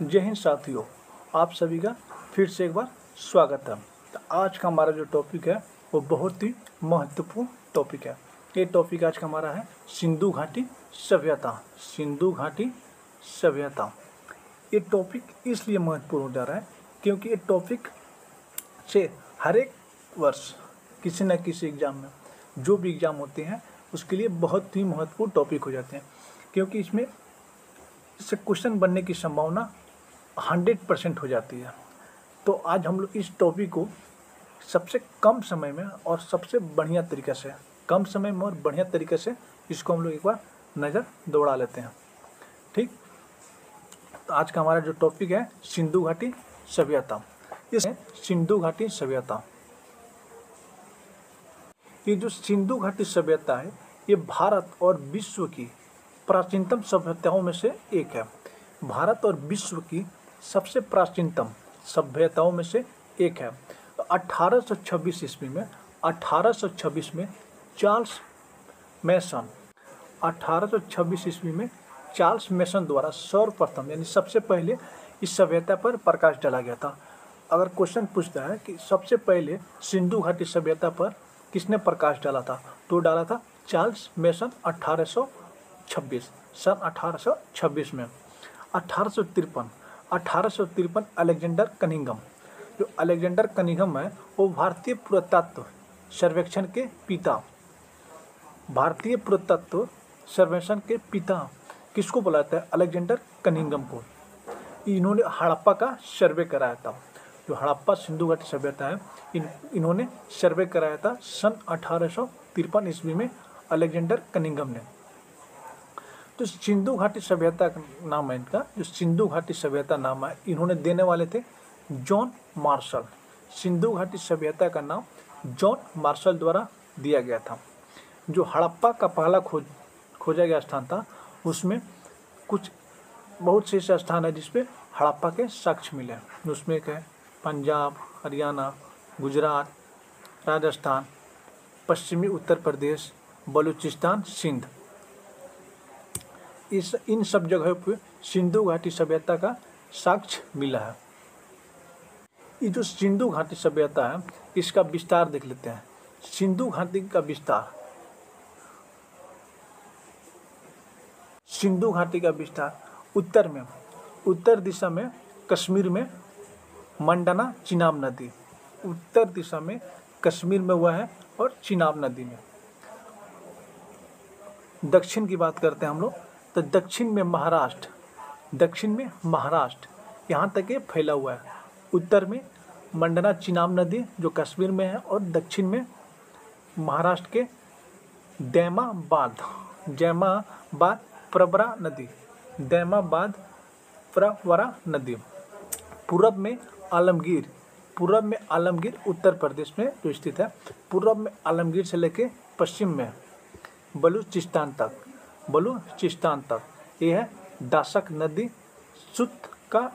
जय हिंद साथियों, आप सभी का फिर से एक बार स्वागत है। तो आज का हमारा जो टॉपिक है वो बहुत ही महत्वपूर्ण टॉपिक है। ये टॉपिक आज का हमारा है सिंधु घाटी सभ्यता। सिंधु घाटी सभ्यता ये टॉपिक इसलिए महत्वपूर्ण हो जा रहा है क्योंकि ये टॉपिक से हर एक वर्ष किसी न किसी एग्ज़ाम में जो भी एग्ज़ाम होते हैं उसके लिए बहुत ही महत्वपूर्ण टॉपिक हो जाते हैं, क्योंकि इसमें इससे क्वेश्चन बनने की संभावना 100% हो जाती है। तो आज हम लोग इस टॉपिक को सबसे कम समय में और सबसे बढ़िया तरीके से इसको हम लोग एक बार नज़र दौड़ा लेते हैं। ठीक, तो आज का हमारा जो टॉपिक है सिंधु घाटी सभ्यता। इस सिंधु घाटी सभ्यता, ये जो सिंधु घाटी सभ्यता है ये भारत और विश्व की प्राचीनतम सभ्यताओं में से एक है। भारत और विश्व की सबसे प्राचीनतम सभ्यताओं में से एक है। तो 1826 ईस्वी में चार्ल्स मैसन द्वारा सर्वप्रथम यानी सबसे पहले इस सभ्यता पर प्रकाश डाला गया था। अगर क्वेश्चन पूछता है कि सबसे पहले सिंधु घाटी सभ्यता पर किसने प्रकाश डाला था, तो डाला था चार्ल्स मैसन 1826 में। 1853 अलेक्जेंडर कनिंघम, जो अलेक्जेंडर कनिंघम है वो भारतीय पुरातत्व सर्वेक्षण के पिता किसको बुलाता है? अलेक्जेंडर कनिंघम को। इन्होंने हड़प्पा का सर्वे कराया था। जो हड़प्पा सिंधु घाटी सभ्यता है इन्होंने सर्वे कराया था सन 1853 ईस्वी में अलेक्जेंडर कनिंघम ने। तो सिंधु घाटी सभ्यता का नाम है इनका, जो सिंधु घाटी सभ्यता नाम है इन्होंने देने वाले थे जॉन मार्शल। सिंधु घाटी सभ्यता का नाम जॉन मार्शल द्वारा दिया गया था। जो हड़प्पा का पहला खोजा गया स्थान था उसमें कुछ बहुत से ऐसे स्थान है जिसपे हड़प्पा के साक्ष्य मिले। उसमें एक है पंजाब, हरियाणा, गुजरात, राजस्थान, पश्चिमी उत्तर प्रदेश, बलूचिस्तान, सिंध। इन सब जगहों पर सिंधु घाटी सभ्यता का साक्ष्य मिला है। ये जो सिंधु घाटी सभ्यता है इसका विस्तार देख लेते हैं। सिंधु घाटी का विस्तार, सिंधु घाटी का विस्तार उत्तर दिशा में कश्मीर में मंडना चिनाब नदी, उत्तर दिशा में कश्मीर में हुआ है और चिनाब नदी में। दक्षिण की बात करते हैं हम लोग, तो दक्षिण में महाराष्ट्र यहाँ तक ये फैला हुआ है। उत्तर में मंडना चिनाब नदी जो कश्मीर में है और दक्षिण में महाराष्ट्र के दैमाबाद प्रवरा नदी। पूरब में आलमगीर उत्तर प्रदेश में जो स्थित है। पूरब में आलमगीर से लेके पश्चिम में बलूचिस्तान तक ये है दासक नदी, सुत का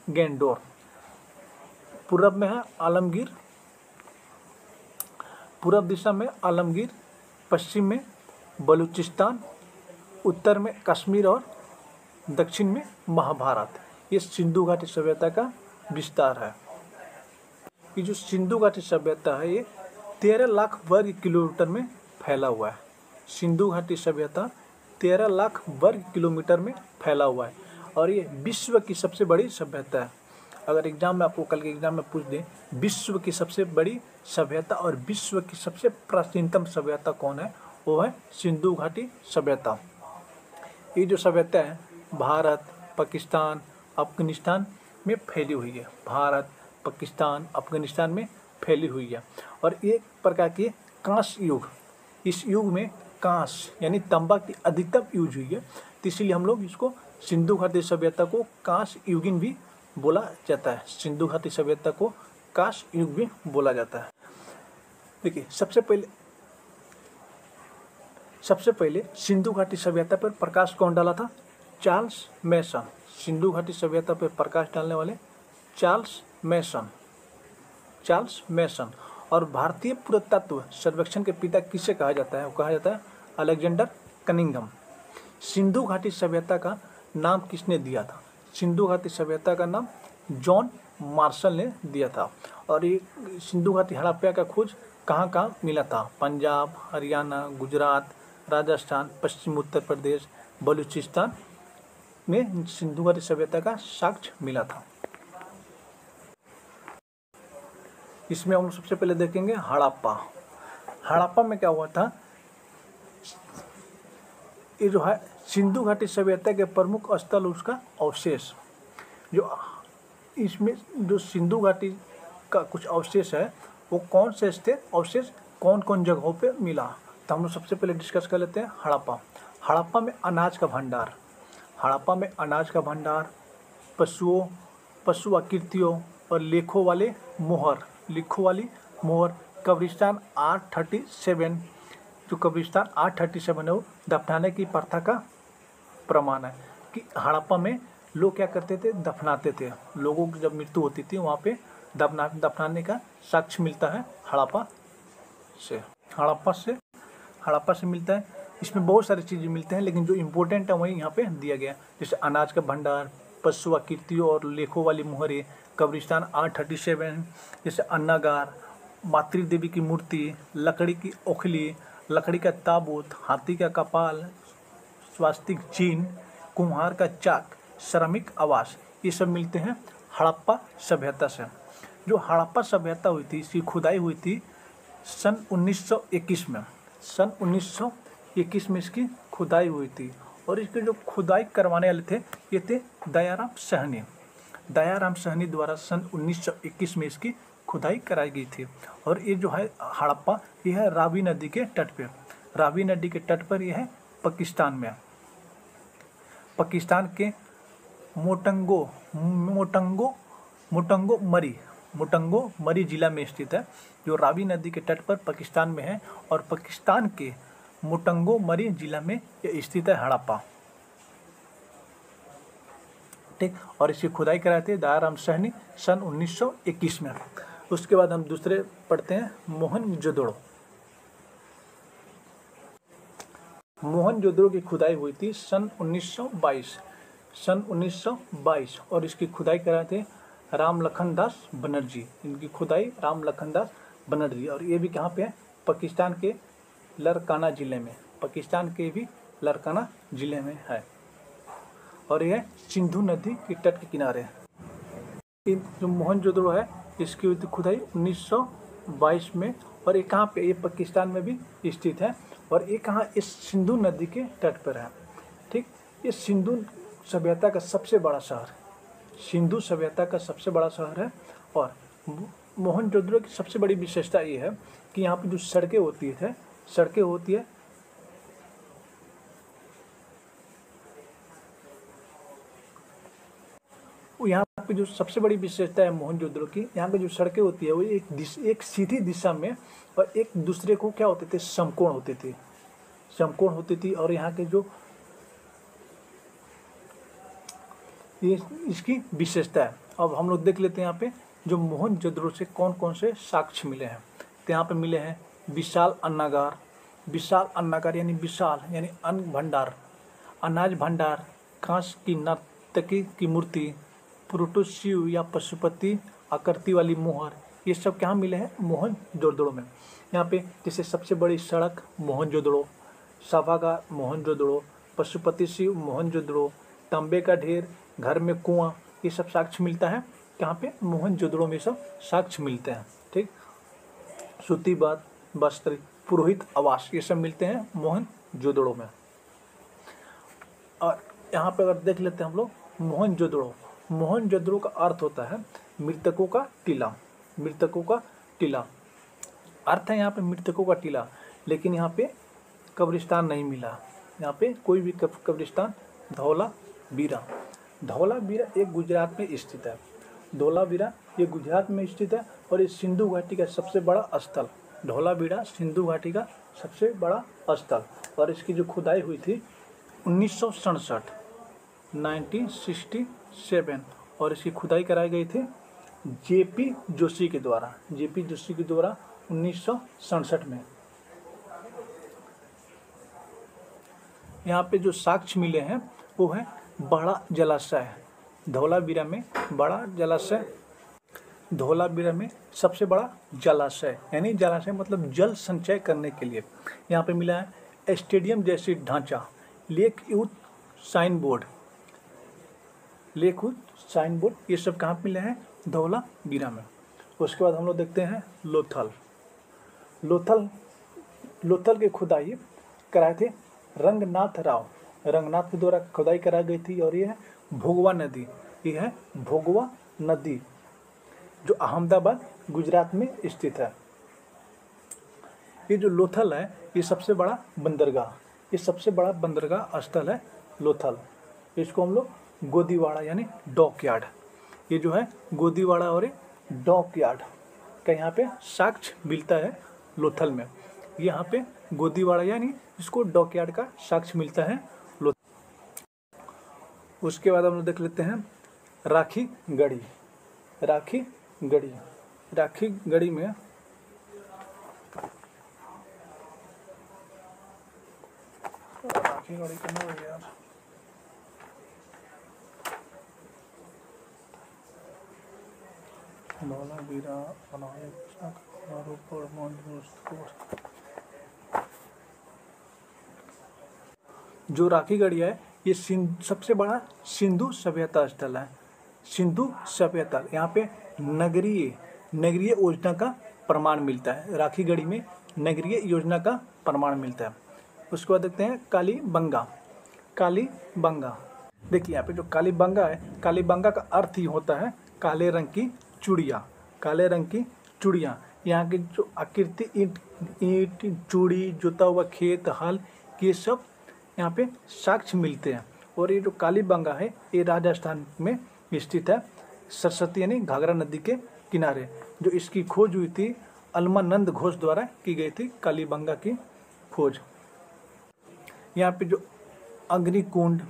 गेंडोर। पूरब में है आलमगीर, पूरब दिशा में आलमगीर, पश्चिम में बलूचिस्तान, उत्तर में कश्मीर और दक्षिण में महाभारत। ये सिंधु घाटी सभ्यता का विस्तार है। ये जो सिंधु घाटी सभ्यता है ये 13 लाख वर्ग किलोमीटर में फैला हुआ है। सिंधु घाटी सभ्यता 13 लाख वर्ग किलोमीटर में फैला हुआ है और ये विश्व की सबसे बड़ी सभ्यता है। अगर एग्जाम में आपको कल के एग्जाम में पूछ दें विश्व की सबसे बड़ी सभ्यता और विश्व की सबसे प्राचीनतम सभ्यता कौन है, वो है सिंधु घाटी सभ्यता। ये जो सभ्यता है भारत, पाकिस्तान, अफगानिस्तान में फैली हुई है। भारत, पाकिस्तान, अफगानिस्तान में फैली हुई है और एक प्रकार के कांस्य युग, इस युग में कांस्य यानी तांबा की अधिकतम यूज हुई है। तो इसीलिए हम लोग इसको सिंधु घाटी सभ्यता को कांस्य युगीन भी बोला जाता है। सिंधु घाटी सभ्यता को कांस्य युग भी बोला जाता है। देखिए सबसे पहले सिंधु घाटी सभ्यता पर प्रकाश कौन डाला था? चार्ल्स मैसन। सिंधु घाटी सभ्यता पर प्रकाश डालने वाले चार्ल्स मैसन। और भारतीय पुरातत्व सर्वेक्षण के पिता किसे कहा जाता है? वो कहा जाता है अलेक्जेंडर कनिंघम। सिंधु घाटी सभ्यता का नाम किसने दिया था? सिंधु घाटी सभ्यता का नाम जॉन मार्शल ने दिया था। और ये सिंधु घाटी हड़प्पा का खोज कहाँ कहाँ मिला था? पंजाब, हरियाणा, गुजरात, राजस्थान, पश्चिम उत्तर प्रदेश, बलूचिस्तान में सिंधु घाटी सभ्यता का साक्ष्य मिला था। इसमें हम सबसे पहले देखेंगे हड़प्पा। हड़प्पा में क्या हुआ था? ये जो है सिंधु घाटी सभ्यता के प्रमुख स्थल, उसका अवशेष जो इसमें जो सिंधु घाटी का कुछ अवशेष है वो कौन से अवशेष कौन कौन जगहों पे मिला? तो हम लोग सबसे पहले डिस्कस कर लेते हैं हड़प्पा। हड़प्पा में अनाज का भंडार, हड़प्पा में अनाज का भंडार, पशु आकृतियों और लेखों वाली मोहर, कब्रिस्तान 837, जो कब्रिस्तान 837 है वो दफनाने की प्रथा का प्रमाण है कि हड़प्पा में लोग क्या करते थे? दफनाते थे। लोगों की जब मृत्यु होती थी वहाँ पे दफनाने का साक्ष्य मिलता है हड़प्पा से मिलता है। इसमें बहुत सारी चीज़ें मिलते हैं, लेकिन जो इम्पोर्टेंट है वही यहाँ पे दिया गया, जैसे अनाज का भंडार, पशु आकृतियों और लेखों वाली मोहरें, कब्रिस्तान 837, जैसे अन्नागार, मातृ देवी की मूर्ति, लकड़ी की ओखली, लकड़ी का ताबूत, हाथी का कपाल, स्वास्तिक चिन्ह, कुम्हार का चाक, श्रमिक आवास, ये सब मिलते हैं हड़प्पा सभ्यता से। जो हड़प्पा सभ्यता हुई थी, इसकी खुदाई हुई थी सन 1921 में। सन 1921 में इसकी खुदाई हुई थी और इसके जो खुदाई करवाने वाले थे ये थे दयाराम सहनी द्वारा सन 1921 में इसकी खुदाई कराई गई थी। और ये जो है हड़प्पा, ये है रावी नदी के तट पे, रावी नदी के तट पर यह है पाकिस्तान में। पाकिस्तान के मोटंगो मरी जिला में स्थित है, जो रावी नदी के तट पर पाकिस्तान में है। और पाकिस्तान के मोटंगो मरी जिला में यह स्थित है हड़प्पा, ठीक। और इसकी खुदाई कराए थे दयाराम सहनी सन 1921 में। उसके बाद हम दूसरे पढ़ते हैं मोहनजोदड़ो की खुदाई हुई थी सन 1922 और इसकी खुदाई कराए थे राम लखन दास बनर्जी। इनकी खुदाई राम लखन दास बनर्जी। और ये भी कहाँ पे है? पाकिस्तान के लरकाना जिले में, पाकिस्तान के भी लरकाना जिले में है। और यह सिंधु नदी के तट के किनारे है। जो मोहनजोदड़ो है इसकी हुई थी खुदाई 1922 में। और ये कहाँ पे? ये पाकिस्तान में भी स्थित है। और ये कहाँ? इस सिंधु नदी के तट पर है, ठीक। ये सिंधु सभ्यता का सबसे बड़ा शहर, सिंधु सभ्यता का सबसे बड़ा शहर है। और मोहनजोदड़ो की सबसे बड़ी विशेषता ये है कि यहाँ पे जो सड़कें होती है यहाँ पे जो सबसे बड़ी विशेषता है मोहनजोदड़ो की, यहाँ पे जो सड़कें होती है वो एक सीधी दिशा में और एक दूसरे को क्या होते थे? समकोण होती थी। और यहाँ के जो ये इसकी विशेषता है। अब हम लोग देख लेते हैं यहाँ पे जो मोहनजोदड़ो से कौन कौन से साक्ष्य मिले हैं। तो यहाँ पे मिले हैं विशाल अन्नागार यानी विशाल यानी अन्न भंडार, अनाज भंडार, कांस की नर्तकी की मूर्ति, प्रोटोशिव या पशुपति आकृति वाली मोहर, ये सब कहाँ मिले हैं? मोहनजोदड़ो में। यहाँ पे जैसे सबसे बड़ी सड़क मोहनजोदड़ो, सभागार मोहनजोदड़ो, पशुपति शिव मोहनजोदड़ो, तांबे का ढेर, घर में कुआं, ये सब साक्ष्य मिलता है कहाँ पे? मोहनजोदड़ो में सब साक्ष्य मिलते हैं, ठीक। सूती बात, वस्त्र, पुरोहित आवास, ये सब मिलते हैं मोहनजोदड़ो में। और यहाँ पे अगर देख लेते हैं हम लोग मोहनजोदड़ो का अर्थ होता है मृतकों का टीला। अर्थ है यहाँ पे मृतकों का टीला, लेकिन यहाँ पे कब्रिस्तान नहीं मिला। यहाँ पे कोई भी कब्रिस्तान धौलावीरा एक गुजरात में स्थित है। धौलावीरा ये गुजरात में स्थित है और ये सिंधु घाटी का सबसे बड़ा स्थल, धौलावीरा सिंधु घाटी का सबसे बड़ा स्थल। और इसकी जो खुदाई हुई थी 1967 और इसकी खुदाई कराई गई थी जेपी जोशी के द्वारा 1967 में। यहाँ पे जो साक्ष्य मिले हैं वो है बड़ा जलाशय, धौलावीरा में बड़ा जलाशय, धौलावीरा में सबसे बड़ा जलाशय, यानी जलाशय मतलब जल संचय करने के लिए। यहाँ पे मिला है स्टेडियम जैसी ढांचा, lake youth sign board, lake youth sign board, ये सब कहाँ मिले हैं? धौलावीरा में। उसके बाद हम लोग देखते हैं लोथल। लोथल की खुदाई कराए थे रंगनाथ राव, रंगनाथ के द्वारा खुदाई कराई गई थी। और ये है भोगवा नदी, ये है भोगवा नदी जो अहमदाबाद गुजरात में स्थित है। ये जो लोथल है ये सबसे बड़ा बंदरगाह, ये सबसे बड़ा बंदरगाह स्थल है लोथल। इसको हम लोग गोदीवाड़ा यानी डॉकयार्ड, ये जो है गोदीवाड़ा और डॉकयार्ड का यहाँ पे साक्ष्य मिलता है लोथल में। यहाँ पे गोदीवाड़ा यानी इसको डॉकयार्ड का साक्ष्य मिलता है लोथल। उसके बाद हम लोग देख लेते हैं राखी गढ़ी। राखी गढ़ी में राखी गढ़ी करना हो यार, धौलावीरा जो राखी गढ़ी है ये सबसे बड़ा सिंधु सभ्यता स्थल है। सिंधु सभ्यता, यहाँ पे नगरीय योजना का प्रमाण मिलता है। राखी गढ़ी में नगरीय योजना का प्रमाण मिलता है। उसके बाद देखते हैं कालीबंगा। देखिए यहाँ पे जो कालीबंगा है, कालीबंगा का अर्थ ही होता है काले रंग की चूड़ियाँ, काले रंग की चूड़ियाँ। यहाँ की जो आकृति ईंट चूड़ी, जोता हुआ खेत, हल, ये सब यहाँ पे साक्ष्य मिलते हैं। और ये जो कालीबंगा है ये राजस्थान में स्थित है, सरस्वती यानी घाघरा नदी के किनारे। जो इसकी खोज हुई थी अलमानंद घोष द्वारा की गई थी, कालीबंगा की खोज। यहाँ पे जो अग्निकुंड,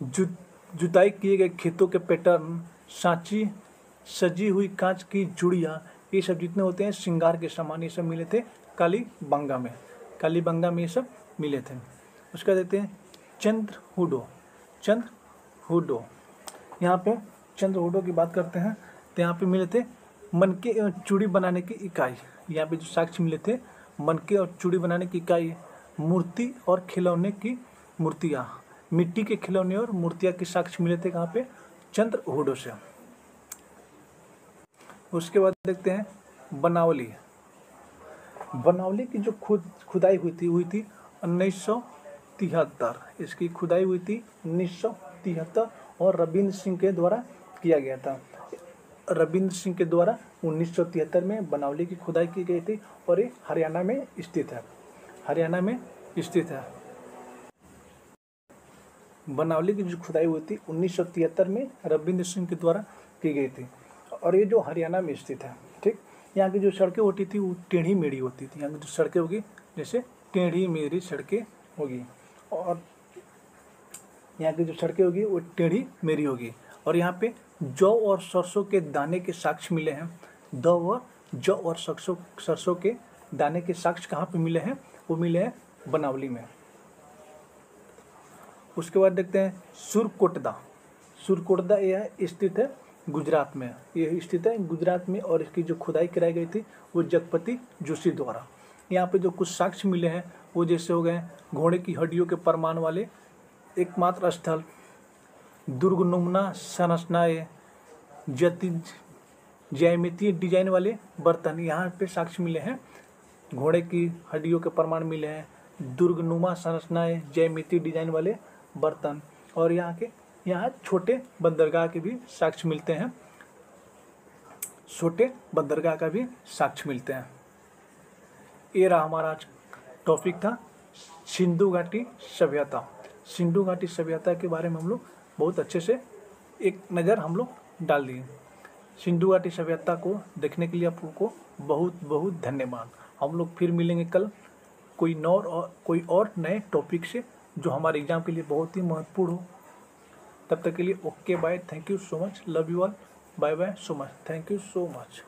जुताई किए गए खेतों के पैटर्न, सांची सजी हुई कांच की चूड़ियाँ, ये सब जितने होते हैं श्रृंगार के सामान, ये सब मिले थे कालीबंगा में ये सब मिले थे। उसका देखते हैं चंद्रहूडो। यहाँ पे चंद्रहूडो की बात करते हैं तो यहाँ पे मिले थे मनके एवं चूड़ी बनाने की इकाई। यहाँ पे जो साक्ष्य मिले थे मनके और चूड़ी बनाने की इकाई, मूर्ति और खिलौने की मूर्तियाँ, मिट्टी के खिलौने और मूर्तियाँ के साक्ष्य मिले थे कहाँ पे? चंद्रहूडो से। उसके बाद देखते हैं बनावली की जो खुदाई हुई थी 1973। इसकी खुदाई हुई थी 1973 और रविंद्र सिंह के द्वारा किया गया था। रविंद्र सिंह के द्वारा 1973 में बनावली की खुदाई की गई थी और ये हरियाणा में स्थित है। बनावली की जो खुदाई हुई थी 1973 में रविंद्र सिंह के द्वारा की गई थी और ये जो हरियाणा में स्थित है। ठीक, यहाँ की जो सड़कें होती थी वो टेढ़ी मेढ़ी होती थी। यहाँ की जो सड़कें होगी जैसे टेढ़ी मेढ़ी सड़कें होगी और यहाँ की जो सड़कें होगी वो टेढ़ी मेढ़ी होगी। और यहाँ पे जौ और सरसों के दाने के साक्ष्य मिले हैं। जौ और सरसों के दाने के साक्ष्य कहाँ पे मिले हैं? वो मिले हैं बनावली में। उसके बाद देखते हैं सुरकोटदा यह स्थित है गुजरात में, और इसकी जो खुदाई कराई गई थी वो जगपति जोशी द्वारा। यहाँ पे जो कुछ साक्ष्य मिले हैं वो जैसे हो गए घोड़े की हड्डियों के प्रमाण वाले एकमात्र स्थल, दुर्गनुमना संरचनाएं, ज्यामितीय डिजाइन वाले बर्तन। यहाँ पे साक्ष्य मिले हैं, घोड़े की हड्डियों के प्रमाण मिले हैं, दुर्गनुमा संरचनाएं, ज्यामितीय डिजाइन वाले बर्तन। और यहाँ छोटे बंदरगाह के भी साक्ष्य मिलते हैं, ये रहा हमारा आज टॉपिक था सिंधु घाटी सभ्यता के बारे में हम लोग बहुत अच्छे से एक नज़र हम लोग डाल दिए। सिंधु घाटी सभ्यता को देखने के लिए आप लोगों को बहुत बहुत धन्यवाद। हम लोग फिर मिलेंगे कल कोई और नए टॉपिक से जो हमारे एग्जाम के लिए बहुत ही महत्वपूर्ण हो। तब तक के लिए okay bye, thank you so much, love you all, bye bye so much, thank you so much.